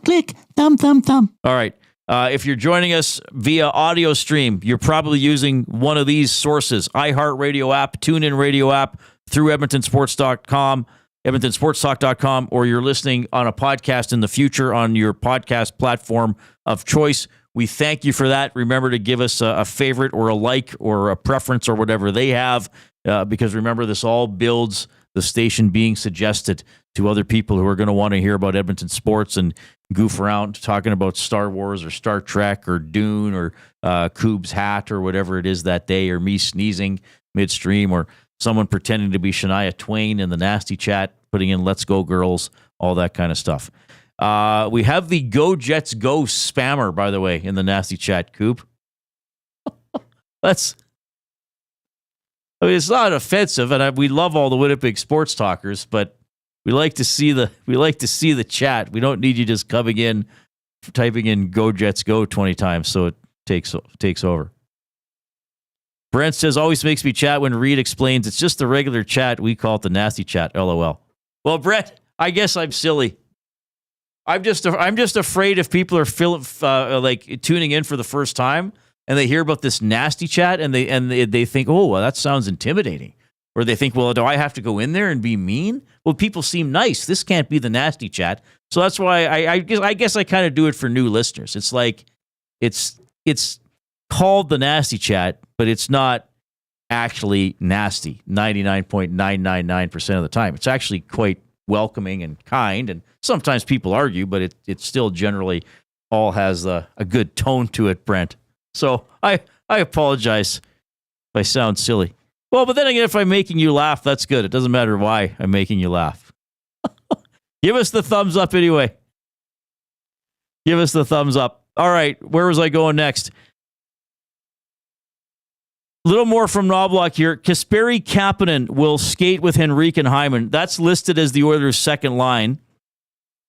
click. Thumb, thumb, thumb. All right. If you're joining us via audio stream, you're probably using one of these sources: iHeartRadio app, TuneIn Radio app, through EdmontonSports.com, EdmontonSportsTalk.com, or you're listening on a podcast in the future on your podcast platform of choice. We thank you for that. Remember to give us a favorite or a like or a preference or whatever they have, because remember, this all builds the station being suggested to other people who are going to want to hear about Edmonton sports and goof around talking about Star Wars or Star Trek or Dune or Koob's hat or whatever it is that day, or me sneezing midstream, or someone pretending to be Shania Twain in the nasty chat, putting in "Let's Go Girls," all that kind of stuff. We have the Go Jets Go spammer, by the way, in the nasty chat, Koob. It's not offensive, and we love all the Winnipeg sports talkers, but we like to see the chat. We don't need you just coming in, typing in "Go Jets Go" 20 times, so it takes over. Brent says, always makes me chat when Reid explains it's just the regular chat. We call it the nasty chat. LOL. Well, Brett, I guess I'm silly. I'm just afraid if people are tuning in for the first time and they hear about this nasty chat and they think, oh, well, that sounds intimidating. Or they think, well, do I have to go in there and be mean? Well, people seem nice. This can't be the nasty chat. So that's why I guess I kind of do it for new listeners. It's like it's called the nasty chat, but it's not actually nasty 99.999% of the time. It's actually quite welcoming and kind, and sometimes people argue, but it still generally all has a good tone to it, Brent. So I apologize if I sound silly. Well, but then again, if I'm making you laugh, that's good. It doesn't matter why I'm making you laugh. Give us the thumbs up anyway. Give us the thumbs up. All right, where was I going next? A little more from Knoblauch here. Kasperi Kapanen will skate with Henrique and Hyman. That's listed as the Oilers' second line,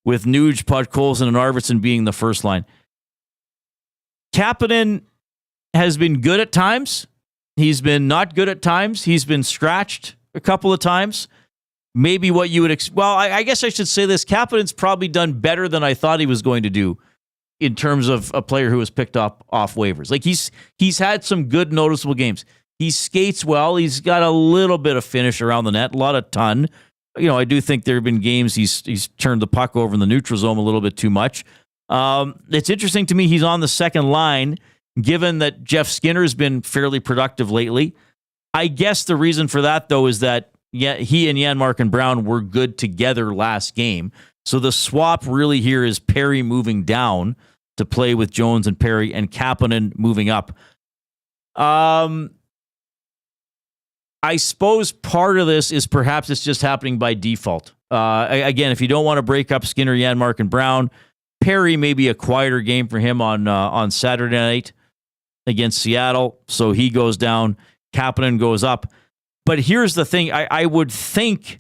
with Nuge, Podkolzin, and Arvidsson being the first line. Kapanen has been good at times. He's been not good at times. He's been scratched a couple of times. Maybe what you would I guess I should say this. Kapanen's probably done better than I thought he was going to do in terms of a player who was picked up off waivers. Like he's had some good noticeable games. He skates well. He's got a little bit of finish around the net, a ton. I do think there have been games he's turned the puck over in the neutral zone a little bit too much. It's interesting to me he's on the second line, given that Jeff Skinner's been fairly productive lately. I guess the reason for that, though, is that he and Janmark and Brown were good together last game. So the swap really here is Perry moving down to play with Jones and Perry, and Kapanen moving up. I suppose part of this is perhaps it's just happening by default. Again, if you don't want to break up Skinner, Janmark, and Brown, Perry may be a quieter game for him on Saturday night against Seattle, so he goes down. Kapanen goes up. But here's the thing. I would think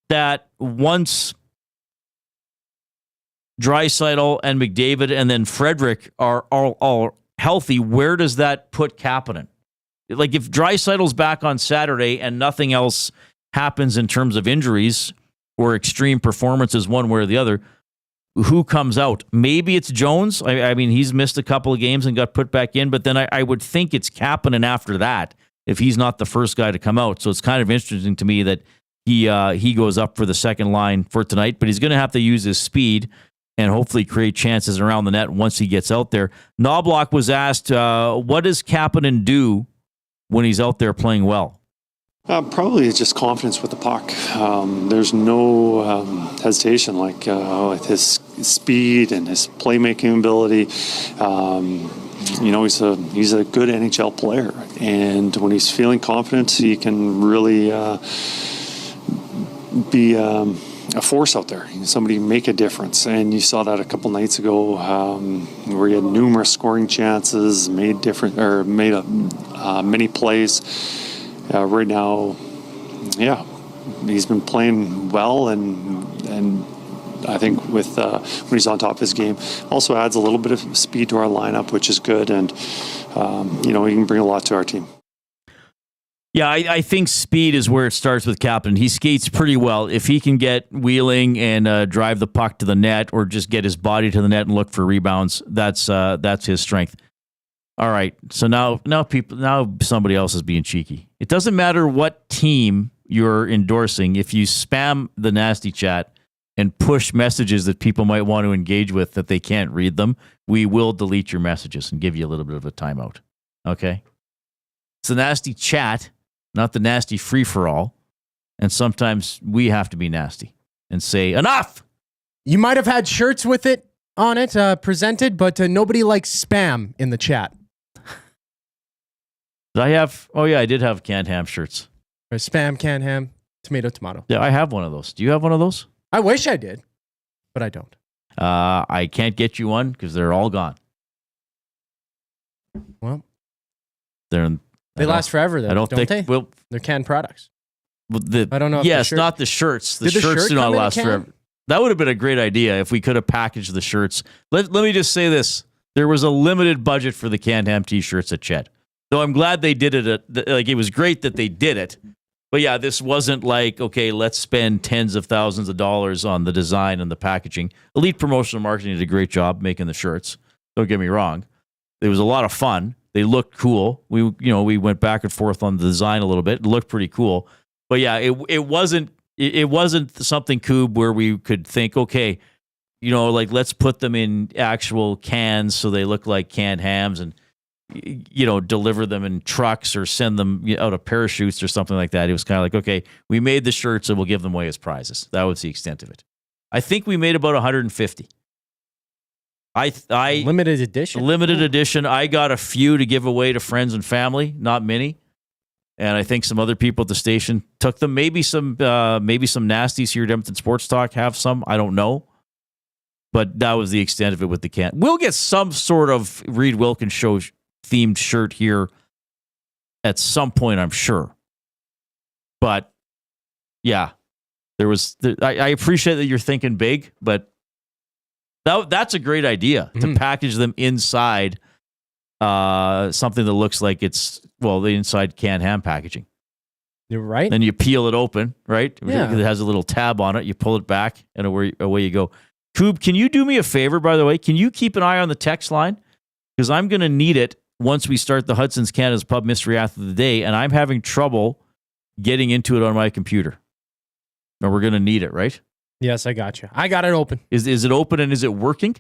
that once Draisaitl and McDavid and then Frederic are all healthy, where does that put Kapanen? Like if Draisaitl's back on Saturday and nothing else happens in terms of injuries or extreme performances one way or the other, who comes out? Maybe it's Jones. I mean, he's missed a couple of games and got put back in, but then I would think it's Kapanen after that if he's not the first guy to come out. So it's kind of interesting to me that he goes up for the second line for tonight, but he's going to have to use his speed and hopefully create chances around the net once he gets out there. Knoblauch was asked, what does Kapanen do when he's out there playing well? Probably it's just confidence with the puck. There's no hesitation, like with his speed and his playmaking ability. He's a good NHL player, and when he's feeling confident, he can really be a force out there. Somebody make a difference, and you saw that a couple nights ago, where he had numerous scoring chances, made many plays. Right now, he's been playing well, and I think with when he's on top of his game, also adds a little bit of speed to our lineup, which is good, and he can bring a lot to our team. Yeah, I think speed is where it starts with Kapanen. He skates pretty well. If he can get wheeling and drive the puck to the net, or just get his body to the net and look for rebounds, that's his strength. All right, so now somebody else is being cheeky. It doesn't matter what team you're endorsing. If you spam the nasty chat and push messages that people might want to engage with that they can't read them, we will delete your messages and give you a little bit of a timeout. Okay? It's the nasty chat, not the nasty free-for-all. And sometimes we have to be nasty and say, enough! You might have had shirts with it on it presented, but nobody likes spam in the chat. I did have canned ham shirts. Or spam, canned ham, tomato. Yeah, I have one of those. Do you have one of those? I wish I did, but I don't. I can't get you one because they're all gone. Well, they last forever, though, don't they? Well, they're canned products. I don't know. Yes, not the shirts. The shirts do not last forever. That would have been a great idea if we could have packaged the shirts. Let me just say this. There was a limited budget for the canned ham t-shirts at Chet. Though I'm glad they did it. It was great that they did it. But yeah, this wasn't like, okay, let's spend tens of thousands of dollars on the design and the packaging. Elite Promotional Marketing did a great job making the shirts. Don't get me wrong. It was a lot of fun. They looked cool. We went back and forth on the design a little bit. It looked pretty cool. But yeah, it wasn't something, Koob, where we could think, okay, let's put them in actual cans so they look like canned hams and, deliver them in trucks or send them out of parachutes or something like that. It was kind of like, okay, we made the shirts and we'll give them away as prizes. That was the extent of it. I think we made about 150. Limited edition. I got a few to give away to friends and family, not many. And I think some other people at the station took them. Maybe some nasties here at Edmonton Sports Talk have some. I don't know. But that was the extent of it with the can. We'll get some sort of Reid Wilkins show themed shirt here at some point, I'm sure. But yeah, I appreciate that you're thinking big, but that's a great idea to package them inside something that looks like it's, the inside canned ham packaging. You're right. Then you peel it open, right? Yeah. It has a little tab on it. You pull it back, and away you go. Koob, can you do me a favor, by the way? Can you keep an eye on the text line? Because I'm going to need it once we start the Hudson's Canada's Pub Mystery Athlete of the Day, and I'm having trouble getting into it on my computer. Now, we're going to need it, right? Yes, I got you. I got it open. Is it open and is it working?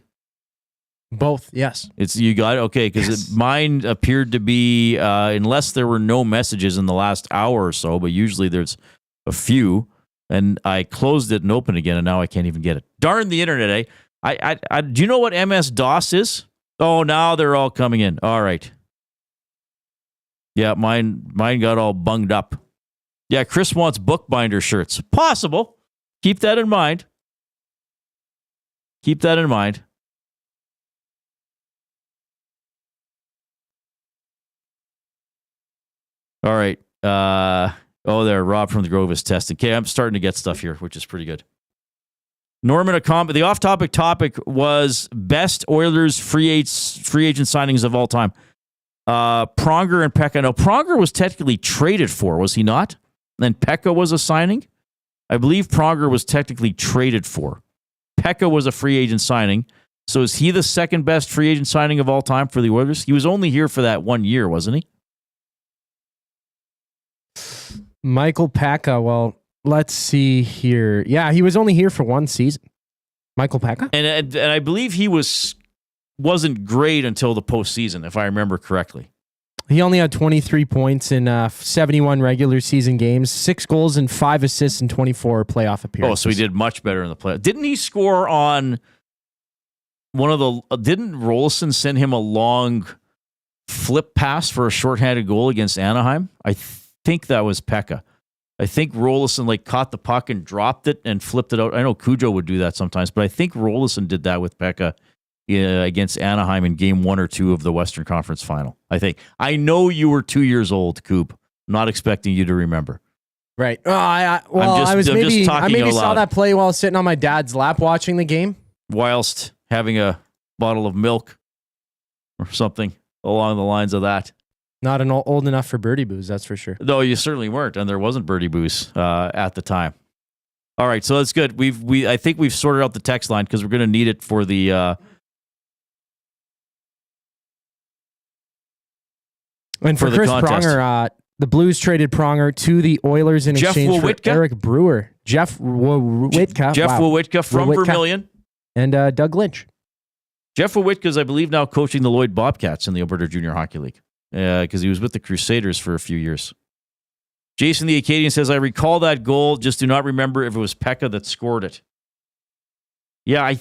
Both, yes. You got it? Okay, because mine appeared to be, unless there were no messages in the last hour or so, but usually there's a few, and I closed it and opened again, and now I can't even get it. Darn the internet, eh? Do you know what MS-DOS is? Oh, now they're all coming in. All right. Yeah, mine got all bunged up. Yeah, Chris wants bookbinder shirts. Possible. Keep that in mind. All right. There, Rob from the Grove is testing. Okay, I'm starting to get stuff here, which is pretty good. Norman, the off-topic topic was best Oilers free agent signings of all time. Pronger and Pekka. No, Pronger was technically traded for, was he not? And then Pekka was a signing? I believe Pronger was technically traded for. Pekka was a free agent signing. So is he the second best free agent signing of all time for the Oilers? He was only here for that 1 year, wasn't he? Michael Pekka, well, let's see here. Yeah, he was only here for one season. Michael Pekka? And I believe he wasn't great until the postseason, if I remember correctly. He only had 23 points in 71 regular season games, 6 goals and 5 assists in 24 playoff appearances. Oh, so he did much better in the playoffs. Didn't he score on didn't Rolison send him a long flip pass for a shorthanded goal against Anaheim? I think that was Pekka. I think Rolison caught the puck and dropped it and flipped it out. I know Cujo would do that sometimes, but I think Rolison did that with Pekka against Anaheim in game 1 or 2 of the Western Conference Final. I know you were 2 years old, Koob. I'm not expecting you to remember. Right. I maybe saw that play while sitting on my dad's lap watching the game. Whilst having a bottle of milk or something along the lines of that. Not old enough for birdie booze, that's for sure. No, you certainly weren't, and there wasn't birdie booze at the time. All right, so that's good. I think we've sorted out the text line because we're going to need it for the. And for Chris Pronger, the Blues traded Pronger to the Oilers in exchange for Eric Brewer, Jeff Wawryka from Vermilion, and Doug Lynch. Jeff Wawryka is, I believe, now coaching the Lloyd Bobcats in the Alberta Junior Hockey League. Because he was with the Crusaders for a few years. Jason the Acadian says, I recall that goal, just do not remember if it was Pekka that scored it. Yeah,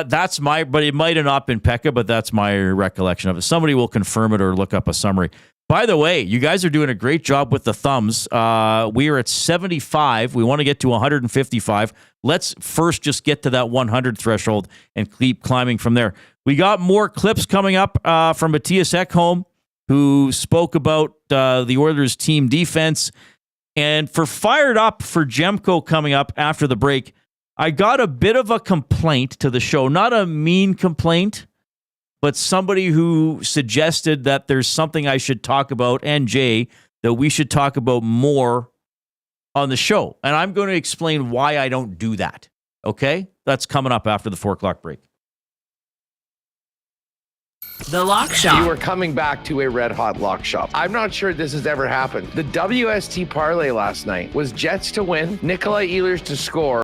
that's my, but it might have not been Pekka, but that's my recollection of it. Somebody will confirm it or look up a summary. By the way, you guys are doing a great job with the thumbs. We are at 75. We want to get to 155. Let's first just get to that 100 threshold and keep climbing from there. We got more clips coming up from Matthias Ekholm, who spoke about the Oilers' team defense. And for Fired Up for Jemko coming up after the break, I got a bit of a complaint to the show. Not a mean complaint, but somebody who suggested that there's something I should talk about, and Jay, that we should talk about more on the show. And I'm going to explain why I don't do that. Okay? That's coming up after the 4 o'clock break. The Lock Shop. You are coming back to a red-hot lock shop. I'm not sure this has ever happened. The WST parlay last night was Jets to win, Nikolai Ehlers to score.